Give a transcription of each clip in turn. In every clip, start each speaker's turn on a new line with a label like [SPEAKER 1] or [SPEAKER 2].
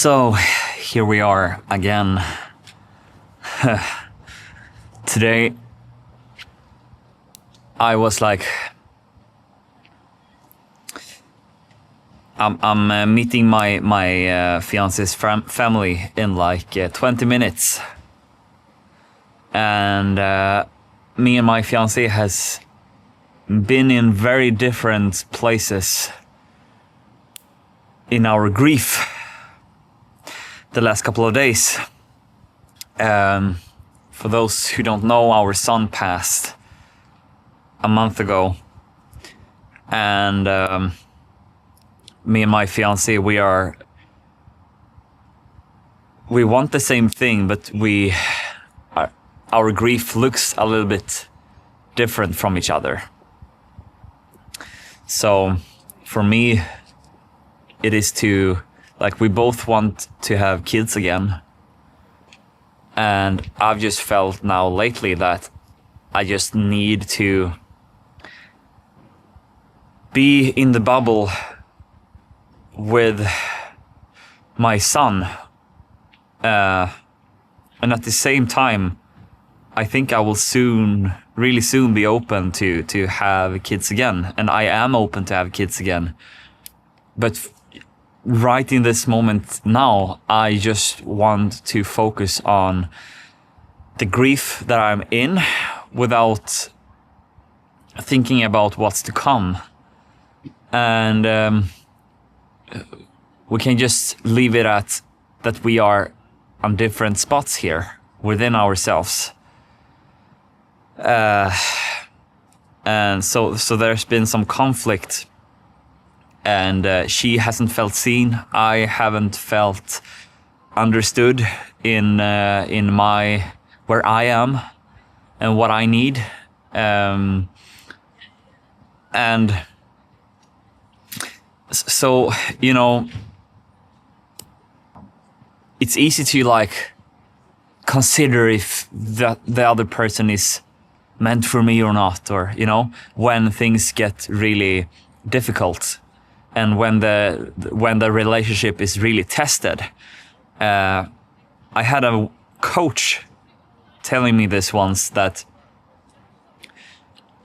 [SPEAKER 1] So, here we are again. Today, I was like, I'm meeting my fiance's family in like 20 minutes, and me and my fiance has been in very different places in our grief the last couple of days. For those who don't know, our son passed a month ago, and me and my fiance, we want the same thing, but our grief looks a little bit different from each other. So for me, it is to, like, we both want to have kids again. And I've just felt now lately that I just need to be in the bubble with my son. And at the same time, I think I will really soon be open to have kids again. And I am open to have kids again. But right in this moment now, I just want to focus on the grief that I'm in without thinking about what's to come. And we can just leave it at that we are on different spots here within ourselves. And so there's been some conflict. And she hasn't felt seen. I haven't felt understood in my where I am and what I need. And so, you know, it's easy to like consider if the other person is meant for me or not, or, you know, when things get really difficult. And when the relationship is really tested. I had a coach telling me this once, that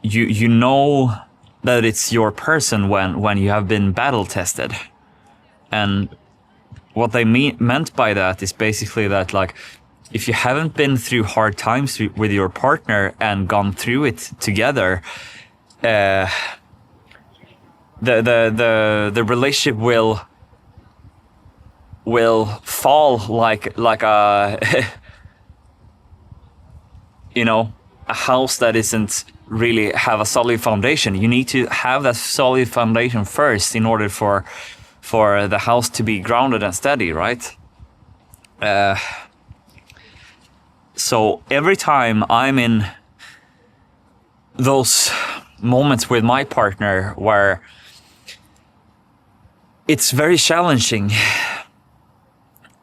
[SPEAKER 1] you know that it's your person when you have been battle tested. And what they meant by that is basically that, like, if you haven't been through hard times with your partner and gone through it together, the relationship will fall like a you know, a house that isn't really have a solid foundation. You need to have that solid foundation first in order for the house to be grounded and steady, right? So every time I'm in those moments with my partner where it's very challenging,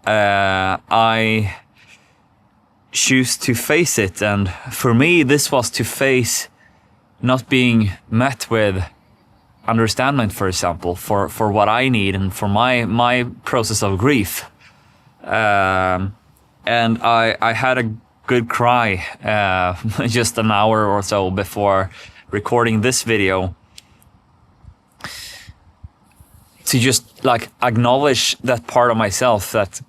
[SPEAKER 1] I choose to face it. And for me, this was to face not being met with understanding, for example, for what I need and for my process of grief. And I had a good cry just an hour or so before recording this video, to just like acknowledge that part of myself that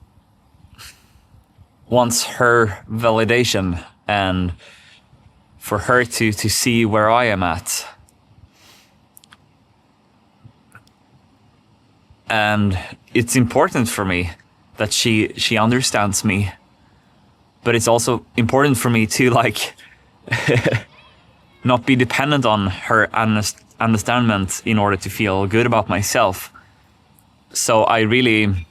[SPEAKER 1] wants her validation, and for her to see where I am at. And it's important for me that she understands me, but it's also important for me to like not be dependent on her understanding in order to feel good about myself. So I really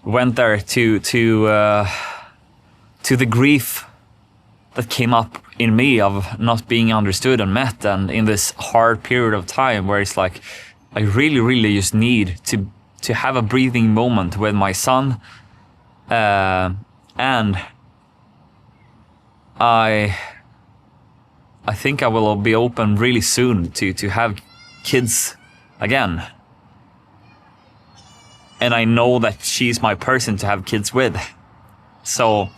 [SPEAKER 1] went there to the grief that came up in me of not being understood and met, and in this hard period of time where it's like I really just need to have a breathing moment with my son, and I think I will be open really soon to have kids again. And I know that she's my person to have kids with. So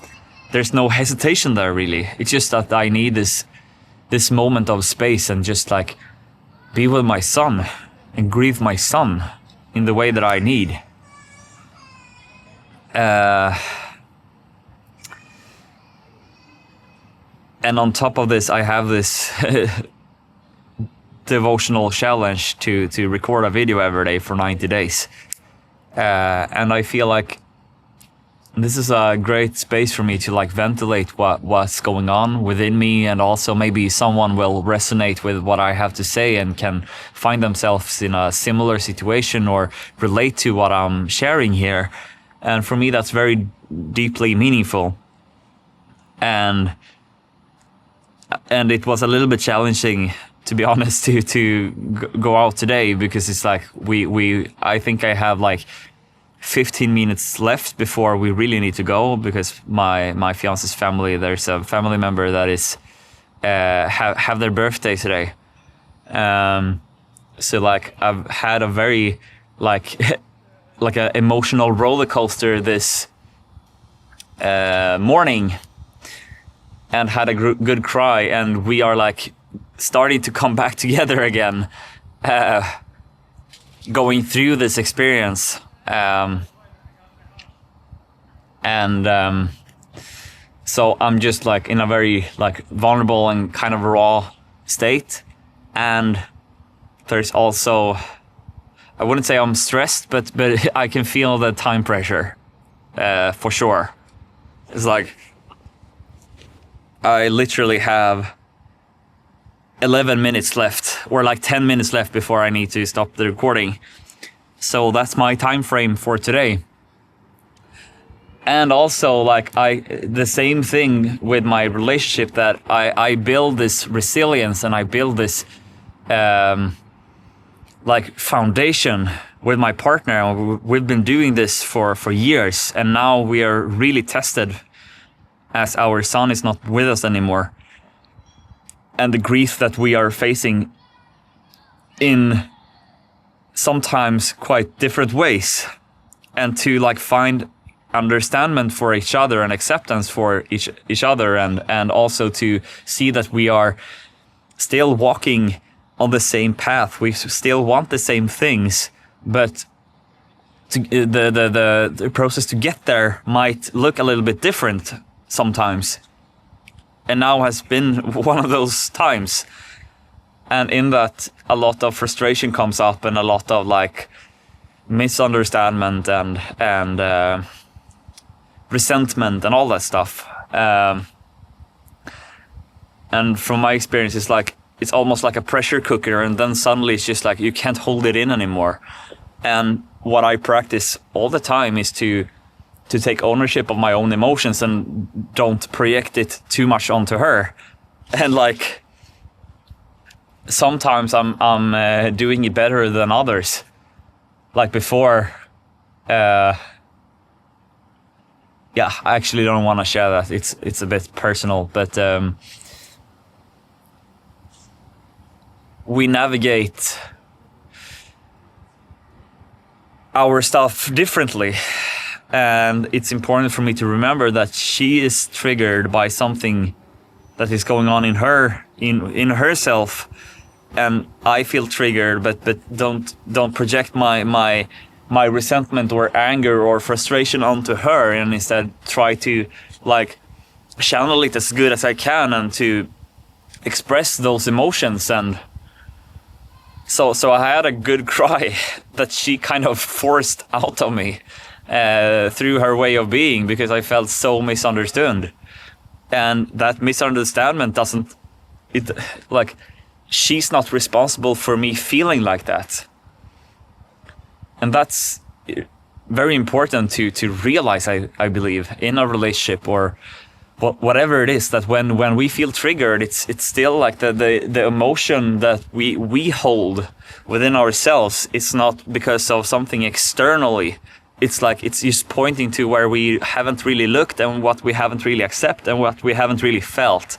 [SPEAKER 1] there's no hesitation there really. It's just that I need this moment of space and just like be with my son and grieve my son in the way that I need. And on top of this, I have this devotional challenge to record a video every day for 90 days. And I feel like this is a great space for me to like ventilate what's going on within me, and also maybe someone will resonate with what I have to say and can find themselves in a similar situation or relate to what I'm sharing here. And for me, that's very deeply meaningful. And it was a little bit challenging, to be honest, to go out today, because it's like I think I have like 15 minutes left before we really need to go, because my fiance's family, there's a family member that is have their birthday today. So like I've had a very like like an emotional roller coaster this morning, and had a good cry, and we are like starting to come back together again, going through this experience. So I'm just like in a very like vulnerable and kind of raw state. And there's also, I wouldn't say I'm stressed, but I can feel the time pressure, for sure. It's like, I literally have 11 minutes left, or like 10 minutes left before I need to stop the recording. So that's my time frame for today. And also like the same thing with my relationship, that I build this resilience and I build this like foundation with my partner. We've been doing this for years, and now we are really tested as our son is not with us anymore. And the grief that we are facing in sometimes quite different ways, and to like find understanding for each other and acceptance for each other, and also to see that we are still walking on the same path. We still want the same things, but the process to get there might look a little bit different sometimes. And now has been one of those times. And in that, a lot of frustration comes up, and a lot of like misunderstanding and resentment and all that stuff. And from my experience, it's almost like a pressure cooker, and then suddenly it's just like you can't hold it in anymore. And what I practice all the time is to take ownership of my own emotions and don't project it too much onto her. And like sometimes I'm doing it better than others. Like before, yeah, I actually don't want to share that. It's a bit personal, but we navigate our stuff differently. And it's important for me to remember that she is triggered by something that is going on in her, in herself, and I feel triggered, but don't project my resentment or anger or frustration onto her, and instead try to like channel it as good as I can and to express those emotions. And so I had a good cry that she kind of forced out of me. Through her way of being, because I felt so misunderstood, and that misunderstanding doesn't it like she's not responsible for me feeling like that. And that's very important to realize, I believe, in a relationship or whatever it is, that when we feel triggered, it's still like the emotion that we hold within ourselves. It's not because of something externally. It's like it's just pointing to where we haven't really looked and what we haven't really accepted and what we haven't really felt.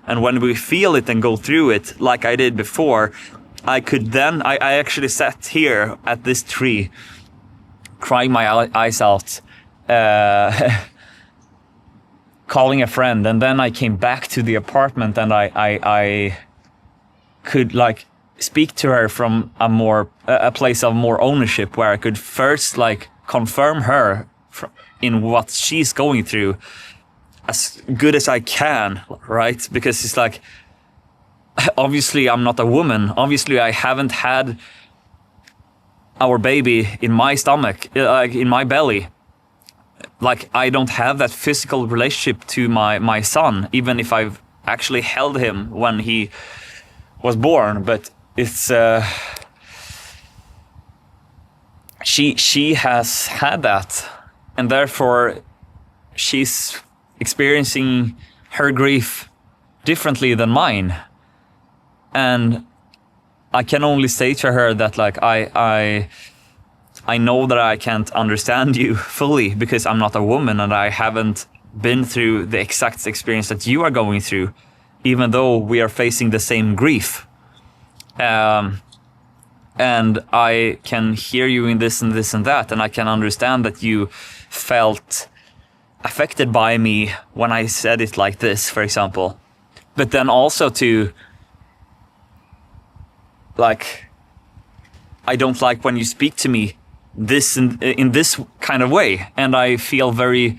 [SPEAKER 1] And when we feel it and go through it, like I did before, I actually sat here at this tree, crying my eyes out, calling a friend, and then I came back to the apartment and I could like speak to her from a place of more ownership, where I could first like confirm her in what she's going through as good as I can, right? Because it's like, obviously I'm not a woman. Obviously I haven't had our baby in my stomach, like in my belly. Like I don't have that physical relationship to my son, even if I've actually held him when he was born. But it's she has had that, and therefore she's experiencing her grief differently than mine. And I can only say to her that like I know that I can't understand you fully because I'm not a woman and I haven't been through the exact experience that you are going through, even though we are facing the same grief. And I can hear you in this and this and that, and I can understand that you felt affected by me when I said it like this, for example. But then also to, like, I don't like when you speak to me in this kind of way, and I feel very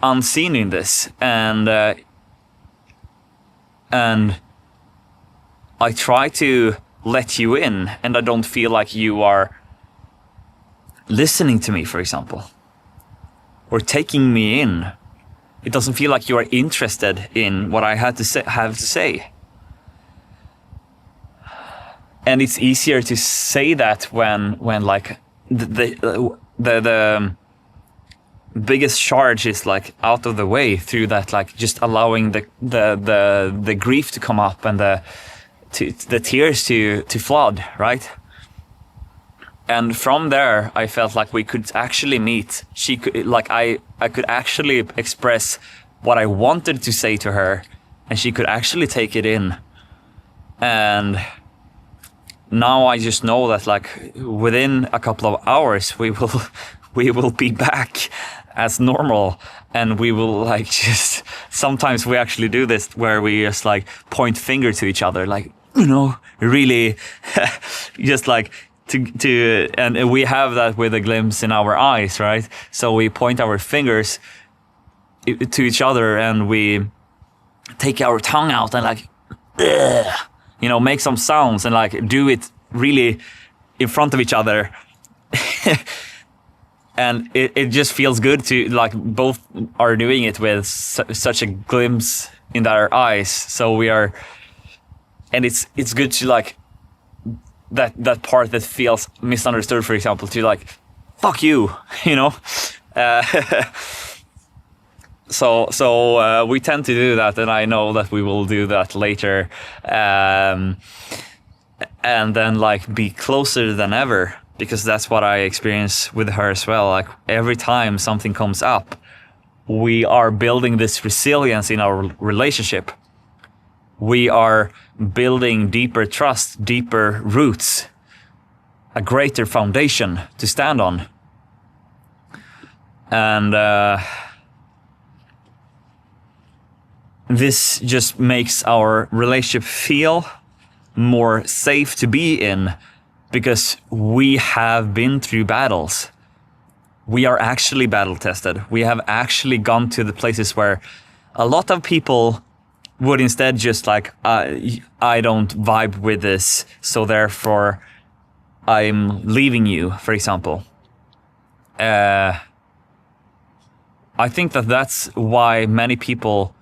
[SPEAKER 1] unseen in this, and I try to let you in, and I don't feel like you are listening to me, for example, or taking me in. It doesn't feel like you are interested in what I have to say. And it's easier to say that when like the biggest charge is like out of the way, through that, like just allowing the grief to come up and the tears to flood, right? And from there, I felt like we could actually meet. She could, like, I could actually express what I wanted to say to her, and she could actually take it in. And now I just know that, like, within a couple of hours, we will be back as normal, and we will, like, just sometimes we actually do this where we just like point finger to each other, like, you know, really just like to and we have that with a glimpse in our eyes, right? So we point our fingers to each other and we take our tongue out and like, you know, make some sounds and like do it really in front of each other. And it just feels good to, like, both are doing it with such a glimpse in our eyes. So we are, and it's good to, like, that part that feels misunderstood, for example, to like, fuck you, you know. So we tend to do that, and I know that we will do that later, and then like be closer than ever, because that's what I experience with her as well. Like every time something comes up, we are building this resilience in our relationship. We are building deeper trust, deeper roots, a greater foundation to stand on. And this just makes our relationship feel more safe to be in, because we have been through battles. We are actually battle tested. We have actually gone to the places where a lot of people would instead just like, I don't vibe with this, so therefore I'm leaving you, for example. I think that that's why many people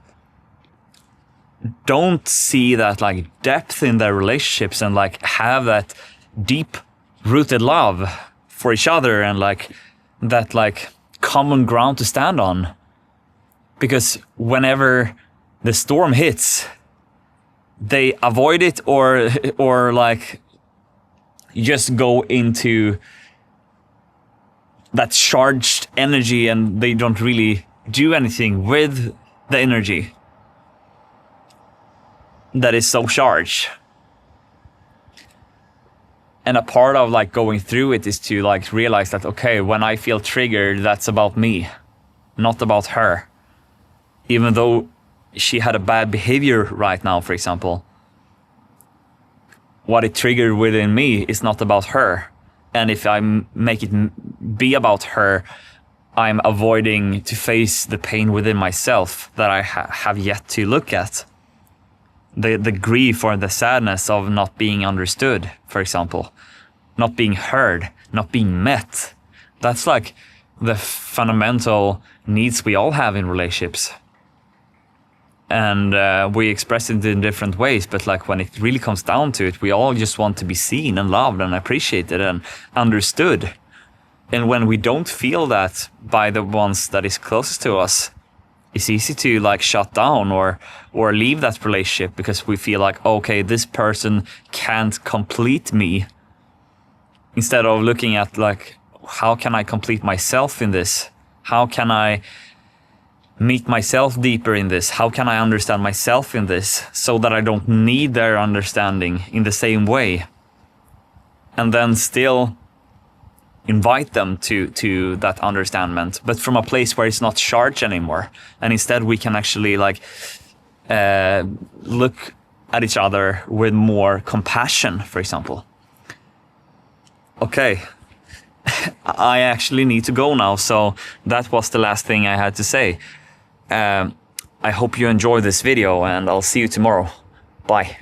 [SPEAKER 1] don't see that like depth in their relationships and like have that deep rooted love for each other and like that like common ground to stand on. Because whenever the storm hits, they avoid it or like just go into that charged energy and they don't really do anything with the energy that is so charged. And a part of like going through it is to like realize that, okay, when I feel triggered, that's about me, not about her. Even though she had a bad behavior right now, for example, what it triggered within me is not about her. And if I make it be about her, I'm avoiding to face the pain within myself that I have yet to look at. The grief or the sadness of not being understood, for example, not being heard, not being met. That's like the fundamental needs we all have in relationships. And we express it in different ways, but like when it really comes down to it, we all just want to be seen and loved and appreciated and understood. And when we don't feel that by the ones that is closest to us, it's easy to like shut down or leave that relationship because we feel like, okay, this person can't complete me. Instead of looking at like, how can I complete myself in this? How can I meet myself deeper in this? How can I understand myself in this so that I don't need their understanding in the same way? And then still invite them to that understanding, but from a place where it's not charged anymore. And instead we can actually like look at each other with more compassion, for example. Okay, I actually need to go now, so that was the last thing I had to say. I hope you enjoyed this video and I'll see you tomorrow. Bye.